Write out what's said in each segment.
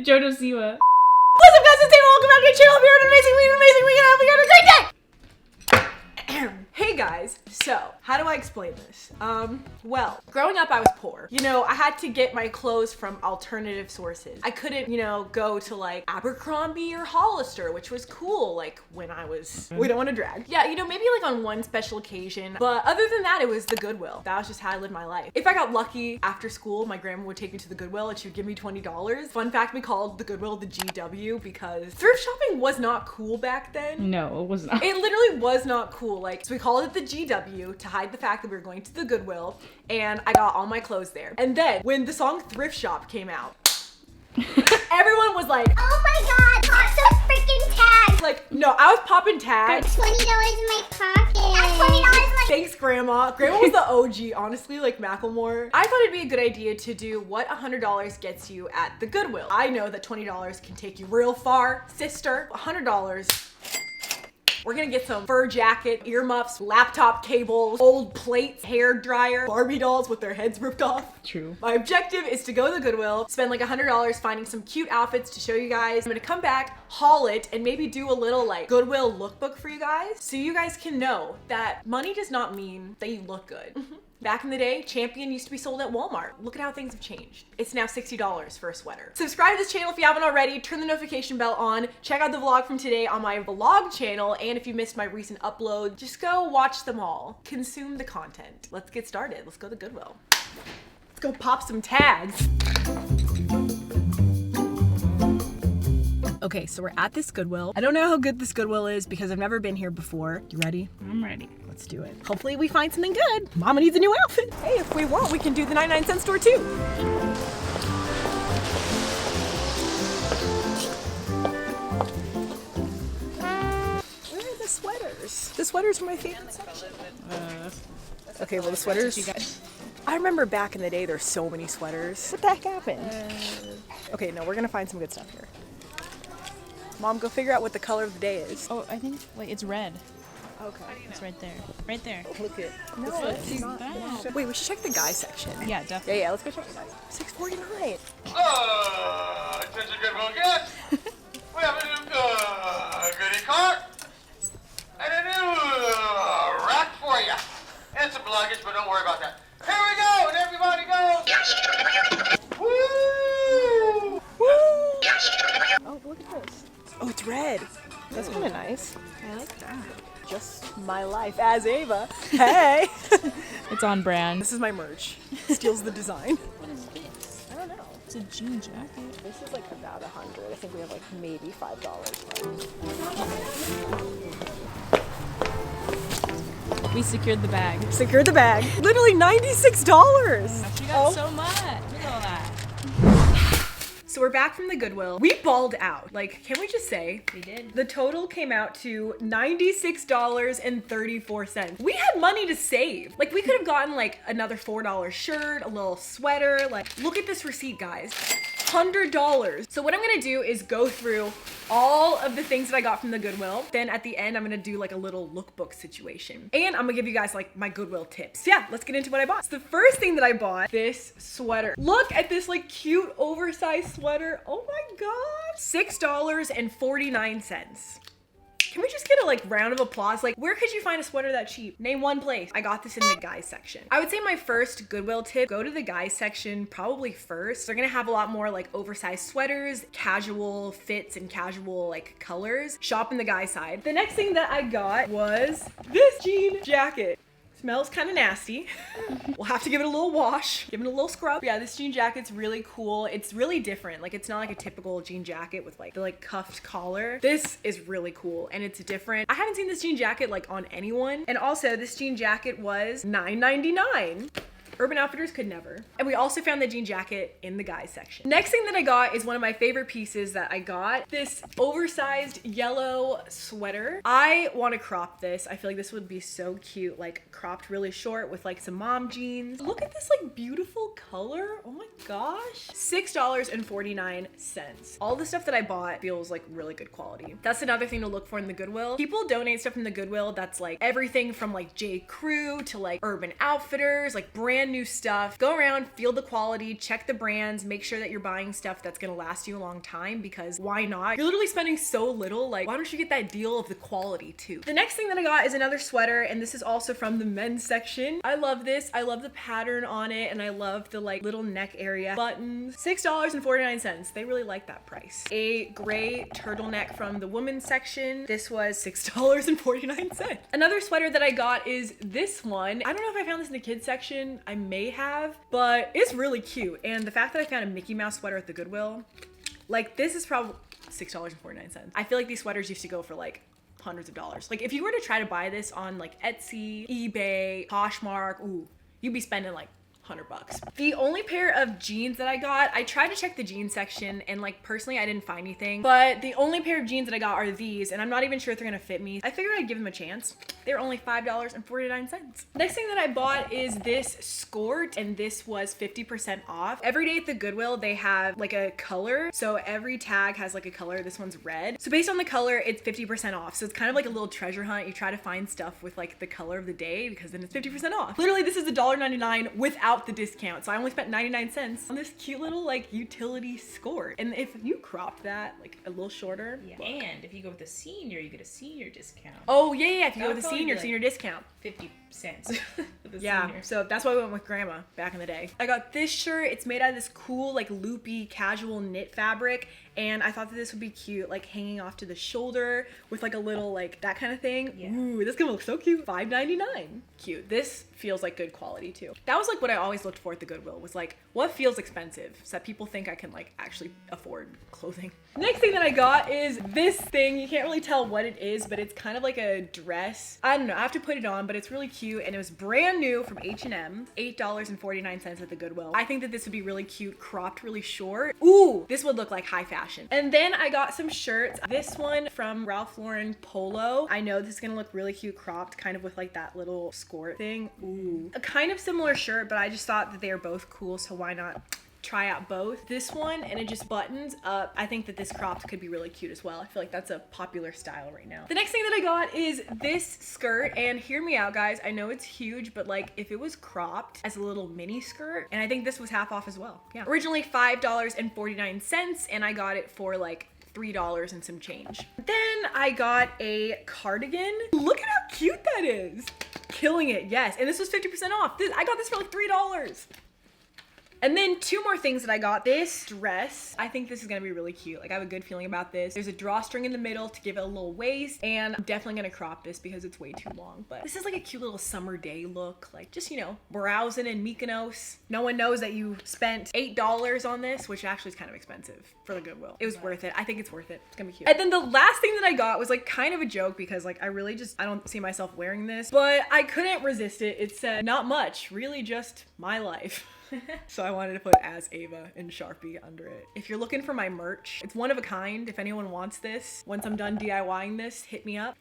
Jojo Siwa. What's up, guys? It's Ava. Welcome back to the channel. If you're an amazing week, we got a great day. Hey guys, so how do I explain this? Well, growing up I was poor. You know, I had to get my clothes from alternative sources. I couldn't, you know, go to like Abercrombie or Hollister, which was cool like when I was, we don't want to drag. Yeah, you know, maybe like on one special occasion, but other than that, it was the Goodwill. That was just how I lived my life. If I got lucky after school, my grandma would take me to the Goodwill and she would give me $20. Fun fact, we called the Goodwill the GW because thrift shopping was not cool back then. No, it was not. It literally was not cool. Like, so we called it the GW to hide the fact that we were going to the Goodwill, and I got all my clothes there. And then when the song Thrift Shop came out, everyone was like, oh my god, pop some freaking tags! like, no, I was popping tags. $20 in my pocket. That's $20 in my Thanks, Grandma. Grandma was the OG, honestly, like Macklemore. I thought it'd be a good idea to do what $100 gets you at the Goodwill. I know that $20 can take you real far, sister. $100. We're gonna get some fur jacket, earmuffs, laptop cables, old plates, hair dryer, Barbie dolls with their heads ripped off. True. My objective is to go to the Goodwill, spend like $100 finding some cute outfits to show you guys. I'm gonna come back, haul it, and maybe do a little like Goodwill lookbook for you guys so you guys can know that money does not mean that you look good. Back in the day, Champion used to be sold at Walmart. Look at how things have changed. It's now $60 for a sweater. Subscribe to this channel if you haven't already. Turn the notification bell on. Check out the vlog from today on my vlog channel. And if you missed my recent upload, just go watch them all. Consume the content. Let's get started. Let's go to Goodwill. Let's go pop some tags. Okay, so we're at this Goodwill. I don't know how good this Goodwill is because I've never been here before. You ready? I'm ready. Let's do it. Hopefully we find something good. Mama needs a new outfit. Hey, if we want, we can do the 99-cent store too. Where are the sweaters? The sweaters are my favorite section. Okay, well the sweaters. I remember back in the day, there's so many sweaters. What the heck happened? Okay, no, we're gonna find some good stuff here. Mom, go figure out what the color of the day is. Oh, I think, wait, it's red. Okay. It's right there. Right there. Look at no, it's not. Wait, we should check the guy section. Yeah, definitely. Yeah, let's go check the guys. $6.49. Attention Goodwill guests! We have a new goodie cart and a new rack for you. And some luggage, but don't worry about that. Here we go, and everybody go! Woo! Woo! Oh, look at this. Oh, it's red. That's kind of nice. I like that. Just my life as Ava. Hey! It's on brand. This is my merch. Steals the design. What is this? I don't know. It's a jean jacket. This is like about 100. I think we have like maybe $5. We secured the bag. Secured the bag. Literally $96. She got so much. Look at all that. So we're back from the Goodwill. We balled out. Like, can we just say? We did. The total came out to $96.34. We had money to save. Like, we could have gotten like another $4 shirt, a little sweater. Like, look at this receipt, guys. $100. So what I'm gonna do is go through all of the things that I got from the Goodwill. Then at the end, I'm gonna do like a little lookbook situation. And I'm gonna give you guys like my Goodwill tips. Yeah, let's get into what I bought. So the first thing that I bought, this sweater. Look at this like cute oversized sweater. Oh my God. $6.49. Can we just get a like round of applause? Like, where could you find a sweater that cheap? Name one place. I got this in the guys section. I would say my first Goodwill tip, go to the guys section probably first. They're gonna have a lot more like oversized sweaters, casual fits and casual like colors. Shop in the guy side. The next thing that I got was this jean jacket. Smells kind of nasty. We'll have to give it a little wash, give it a little scrub. Yeah, this jean jacket's really cool. It's really different. Like, it's not like a typical jean jacket with like the like cuffed collar. This is really cool and it's different. I haven't seen this jean jacket like on anyone. And also this jean jacket was $9.99. Urban Outfitters could never. And we also found the jean jacket in the guys section. Next thing that I got is one of my favorite pieces that I got. This oversized yellow sweater. I want to crop this. I feel like this would be so cute, like cropped really short with like some mom jeans. Look at this like beautiful color. Oh my gosh. $6.49. All the stuff that I bought feels like really good quality. That's another thing to look for in the Goodwill. People donate stuff in the Goodwill that's like everything from like J. Crew to like Urban Outfitters, like brand brand new stuff. Go around, feel the quality, check the brands, make sure that you're buying stuff that's gonna last you a long time, because why not? You're literally spending so little, like why don't you get that deal of the quality too? The next thing that I got is another sweater, and this is also from the men's section. I love this. I love the pattern on it, and I love the like little neck area. Buttons, $6.49. They really like that price. A gray turtleneck from the women's section. This was $6.49. Another sweater that I got is this one. I don't know if I found this in the kids section. I may have, but it's really cute. And the fact that I found a Mickey Mouse sweater at the Goodwill, like this is probably $6.49. I feel like these sweaters used to go for like hundreds of dollars. Like if you were to try to buy this on like Etsy, eBay, Poshmark, ooh, you'd be spending like $100. The only pair of jeans that I got, I tried to check the jeans section and like personally I didn't find anything, but the only pair of jeans that I got are these, and I'm not even sure if they're gonna fit me. I figured I'd give them a chance. They're only $5.49. Next thing that I bought is this skirt, and this was 50% off. Every day at the Goodwill they have like a color, so every tag has like a color. This one's red, so based on the color it's 50% off. So it's kind of like a little treasure hunt. You try to find stuff with like the color of the day, because then it's 50% off. Literally this is $1.99 without the discount, so I only spent 99 cents on this cute little like utility skirt. And if you cropped that like a little shorter, Yeah. And if you go with the senior, you get a senior discount. oh yeah, if you go That with the would senior, probably be, like, senior discount. 50 cents for the Yeah, senior. so that's why we went with grandma back in the day. I got this shirt. It's made out of this cool like loopy casual knit fabric, and I thought that this would be cute, like hanging off to the shoulder with like a little like that kind of thing. Yeah. Ooh, this is gonna look so cute. $5.99. Cute. This feels like good quality too. That was like what I always looked for at the Goodwill, was like what feels expensive so that people think I can like actually afford clothing. Next thing that I got is this thing. You can't really tell what it is, but it's kind of like a dress. I don't know, I have to put it on, but it's really cute, and it was brand new from H&M. $8.49 at the Goodwill. I think that this would be really cute, cropped really short. Ooh, this would look like high fashion. And then I got some shirts. This one from Ralph Lauren Polo. I know this is gonna look really cute cropped, kind of with like that little skirt thing. Ooh. A kind of similar shirt, but I just thought that they are both cool, so why not try out both. This one, and it just buttons up. I think that this cropped could be really cute as well. I feel like that's a popular style right now. The next thing that I got is this skirt, and hear me out guys, I know it's huge, but like if it was cropped as a little mini skirt, and I think this was half off as well. Yeah, originally $5.49, and I got it for like $3 and some change. Then I got a cardigan. Look at how cute that is. Killing it, yes. And this was 50% off. I got this for like $3. And then two more things that I got. This dress, I think this is gonna be really cute. Like I have a good feeling about this. There's a drawstring in the middle to give it a little waist, and I'm definitely gonna crop this because it's way too long. But this is like a cute little summer day look, like just, you know, browsing in Mykonos. No one knows that you spent $8 on this, which actually is kind of expensive for the Goodwill. It was worth it. I think it's worth it. It's gonna be cute. And then the last thing that I got was like kind of a joke, because like I don't see myself wearing this, but I couldn't resist it. It said, "Not much, really just my life." So I wanted to put as Ava in Sharpie under it. If you're looking for my merch, it's one of a kind. If anyone wants this, once I'm done DIYing this, hit me up.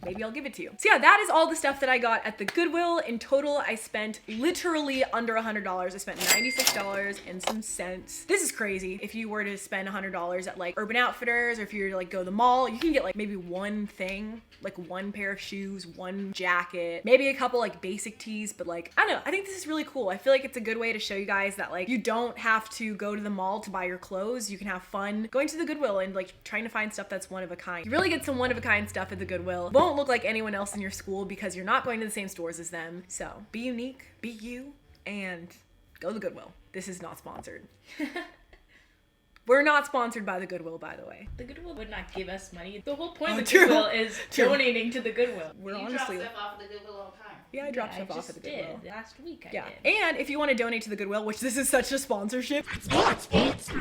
Maybe I'll give it to you. So yeah, that is all the stuff that I got at the Goodwill. In total, I spent literally under $100. I spent $96 and some cents. This is crazy. If you were to spend $100 at like Urban Outfitters, or if you were to like go to the mall, you can get like maybe one thing, like one pair of shoes, one jacket, maybe a couple like basic tees, but like, I don't know. I think this is really cool. I feel like it's a good way to show you guys that like you don't have to go to the mall to buy your clothes. You can have fun going to the Goodwill and like trying to find stuff that's one of a kind. You really get some one of a kind stuff at the Goodwill. Won't look like anyone else in your school because you're not going to the same stores as them. So be unique, be you, and go to the Goodwill. This is not sponsored. We're not sponsored by the Goodwill, by the way. The Goodwill would not give us money. The whole point Oh, of the true. Goodwill is True. donating to the Goodwill. We're You honestly, drop stuff off at the Goodwill all the time. yeah, I dropped stuff I off at the just Goodwill. did. Last week I Yeah, did. and if you want to donate to the Goodwill, which this is such a sponsorship,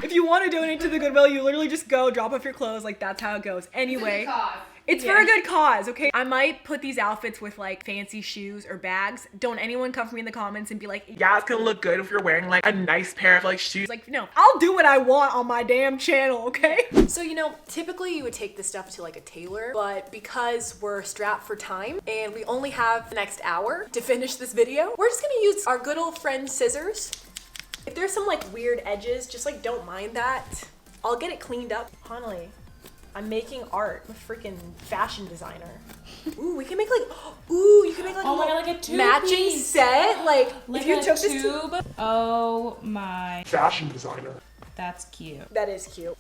if you want to donate to the Goodwill, you literally just go drop off your clothes. Like that's how it goes. Anyway. It's for a good cause, okay? I might put these outfits with like fancy shoes or bags. Don't anyone come for me in the comments and be like, Yeah, it's gonna look good if you're wearing like a nice pair of like shoes. like, no, I'll do what I want on my damn channel, okay? So, you know, typically you would take this stuff to like a tailor, but because we're strapped for time and we only have the next hour to finish this video, we're just gonna use our good old friend scissors. If there's some like weird edges, just like don't mind that. I'll get it cleaned up. Honey, I'm making art. I'm a freaking fashion designer. Ooh, we can make like, ooh, you can make like Oh a my little God, like a two matching piece. set. Like if you a took this tube. Oh my. Fashion designer. That's cute. That is cute.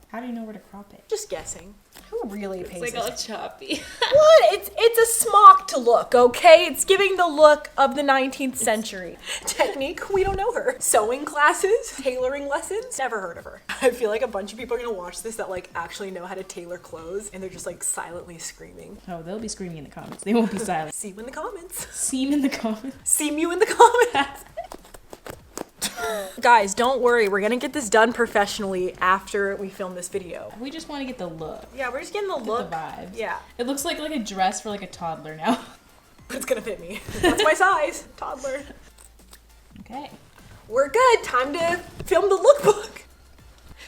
How do you know where to crop it? Just guessing. Who really pays It's like all attention? choppy. What? It's a smock to look, okay? It's giving the look of the 19th century. Technique, we don't know her. Sewing classes, tailoring lessons, never heard of her. I feel like a bunch of people are gonna watch this that like actually know how to tailor clothes and they're just like silently screaming. Oh, they'll be screaming in the comments. They won't be silent. See you in the comments. Seam in the comments. See you in the comments. Guys, don't worry. We're gonna get this done professionally after we film this video. We just want to get the look. Yeah, we're just getting the look. The vibes. Yeah, It looks like a dress for like a toddler now. but it's gonna fit me. That's my size, toddler. Okay. We're good. Time to film the lookbook.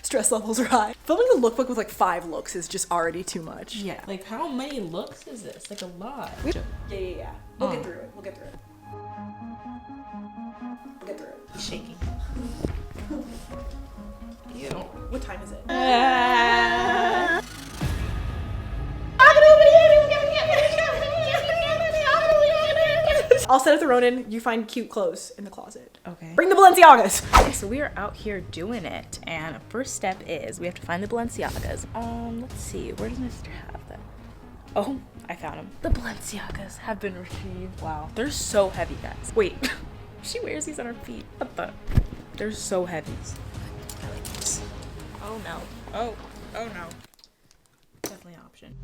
Stress levels are high. Filming the lookbook with like 5 looks is just already too much. Yeah. Like how many looks is this? Like a lot. Yeah. We'll get through it. We'll get through it. We'll get through it. Shaking. Ew. What time is it? I'll set up the Ronin. You find cute clothes in the closet. Okay. Bring the Balenciagas. Okay, so we are out here doing it, and first step is we have to find the Balenciagas. Let's see, where does Mr. have them? Oh, I found them. The Balenciagas have been retrieved. Wow, they're so heavy, guys. Wait, she wears these on her feet. What the? They're so heavy. I like these. Oh no. Oh no. Definitely an option.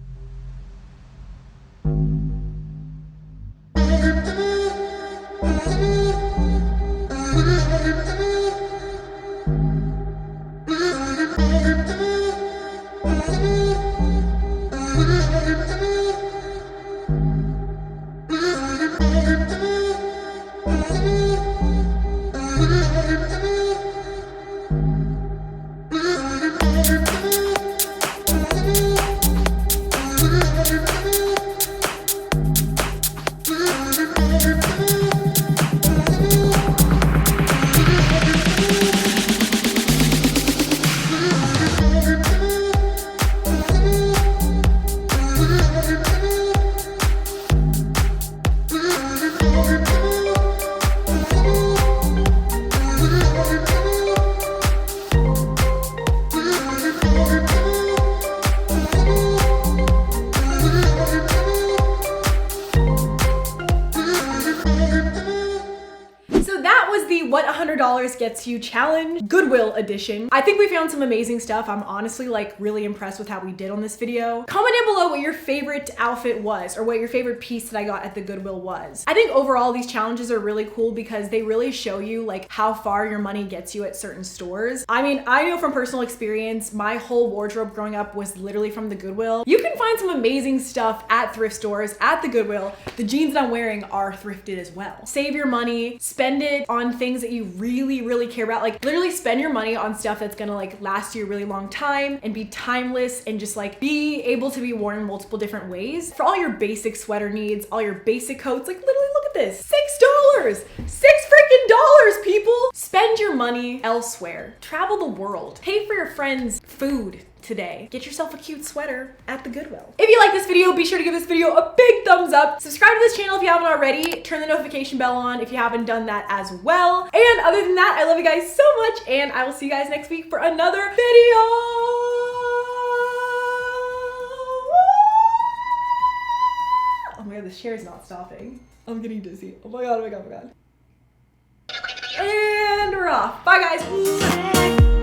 What $100 Gets You challenge, Goodwill edition. I think we found some amazing stuff. I'm honestly like really impressed with how we did on this video. Comment down below what your favorite outfit was or what your favorite piece that I got at the Goodwill was. I think overall these challenges are really cool because they really show you like how far your money gets you at certain stores. I mean, I know from personal experience, my whole wardrobe growing up was literally from the Goodwill. You can find some amazing stuff at thrift stores, at the Goodwill. The jeans that I'm wearing are thrifted as well. Save your money, spend it on things that you really care about. Like literally spend your money on stuff that's gonna like last you a really long time and be timeless and just like be able to be worn in multiple different ways. For all your basic sweater needs, all your basic coats, like literally look at this, $6, $6 people. Spend your money elsewhere. Travel the world. Pay for your friends' food today. Get yourself a cute sweater at the Goodwill. If you like this video, be sure to give this video a big thumbs up. Subscribe to this channel if you haven't already. Turn the notification bell on if you haven't done that as well. And other than that, I love you guys so much and I will see you guys next week for another video. Oh my God, this chair is not stopping. I'm getting dizzy. Oh my God, oh my God, oh my God. And we're off. Bye guys.